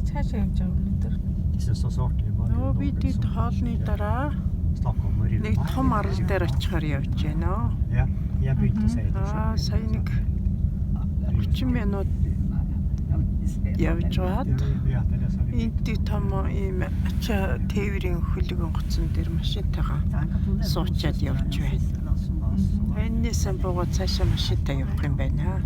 цаашаа явж байгаа өнөдөр. Нөө би тэд хоолны дараа нэг том арал дээр очихоор явж байна. Сая нэг 30 минут явж гаад энд том ийм тээврийн хөлөг онгоцон дээр машинтайгаа суучаад явж байна. Энэс богоо цаашаа машинтай явах юм байна.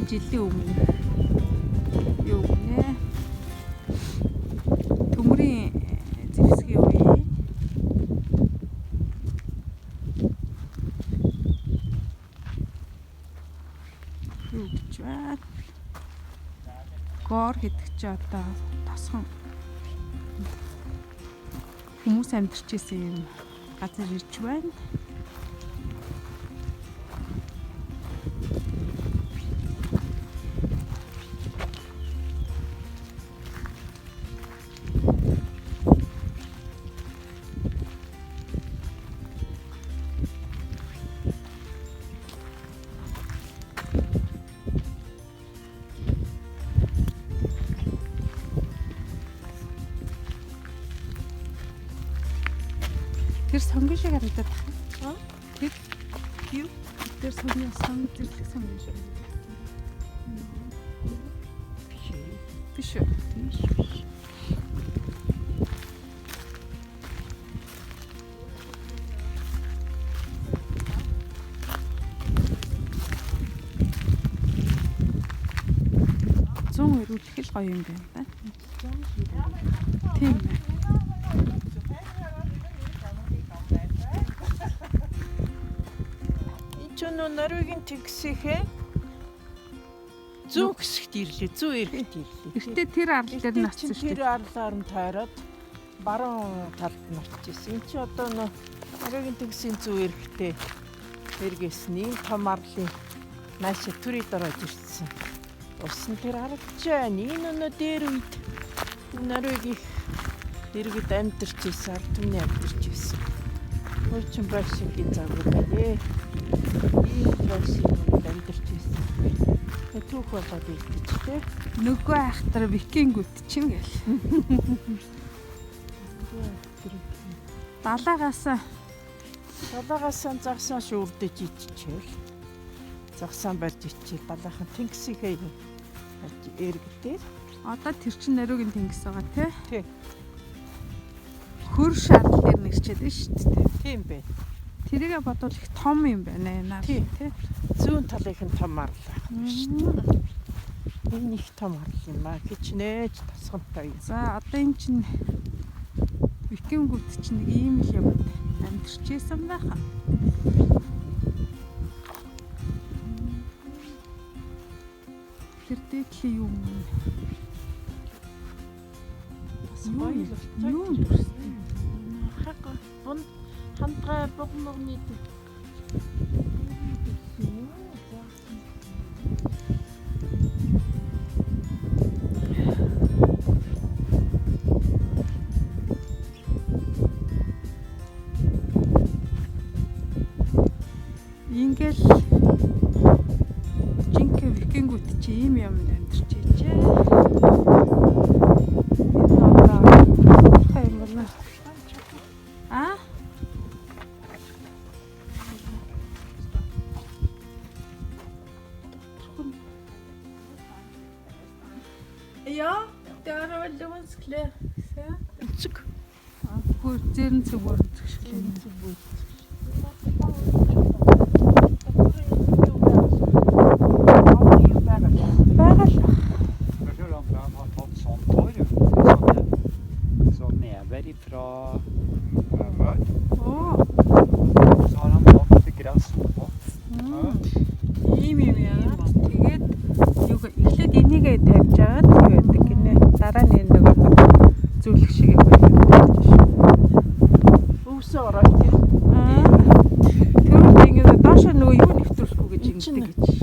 Жилийн өмнө юу гэнэ төмрийн зэвсгийн үе юу гэж байна? Гор гэдэг чи одоо тосхон хүмүүс амьдарч ирсэн юм газар ирж байна. Тэр сонгон шиг харагдаад байна. Тэр юу? Тэр сонгон зэрлэг сонгон шиг. Биш. Зүүн ирүүлэх л гоё юм байна. Тийм ээ. Норвегийн тэнгисийнхээ зүүн хэсэгт ирлээ, зүүн эрэгт ирлээ. Гэтэ тэр арал дээр нацсан шүү дээ. Тэр аралаар нь тойроод баруун талд нь очижсэн. Энд чи одоо норвегийн тэнгисийн зүүн эрэгтээ эргээсний том арлын наашаа түрий дорож ирсэн. Усан тэр харагдаж байна. Энэ өнөө дээр үед норвегийн иргэд амьдарч ирсэн, ард түмний амьдарч ирсэн. Хуучин байшингийн загвар ийм байшин амьдарч ирсэн. Түүх болоод ирдэж тээ. Нөгөө айхтар викингүүд чинь гэл. Далаагаас загсаа шүүрдэж иччихэл. Загсаан барьж иччихэл далаахан тэнгисийнхээ эргэтээр. Одоо тэр чинь нариугийн тэнгис байгаа тий. Тий. Хөр шарал дээр нэгчээд байна шүү дээ. Тийм бэ. Тэрийгэ бодвол их том юм байна наа тий. Зүүн талынх нь том арал байна шүү дээ. Энэ их том арал юм аа. Хичнээн тасгантай юм. За одоо энэ чинь викингүүд чинь нэг ийм л юм өвдөрчээсэн байхаа. Тэр дээдлийн юм. Юу өвдөрсөн? Хага хандгай богногны Ингээл жинхэнэ викингүүд чи ийм юм амьдарч ижээ. Хай мөн. А? Ja, det er veldig vanskelig. Se. Tsuk. Бүр зэрэн цэвэр згшгэлээ. Fra Оо. så har han lagt gräs på. Ийм юм яа. Тэгээд юу эхлээд энийгээ тавьж агаад юу байдаг гинэ. Дараа нь нэг зүйлх шиг юм байна. Өвсө ороод тийм. Тэр ингээд доошо нөгөө юу нэвтрүүлэхгүй гэж ингэдэг гэж.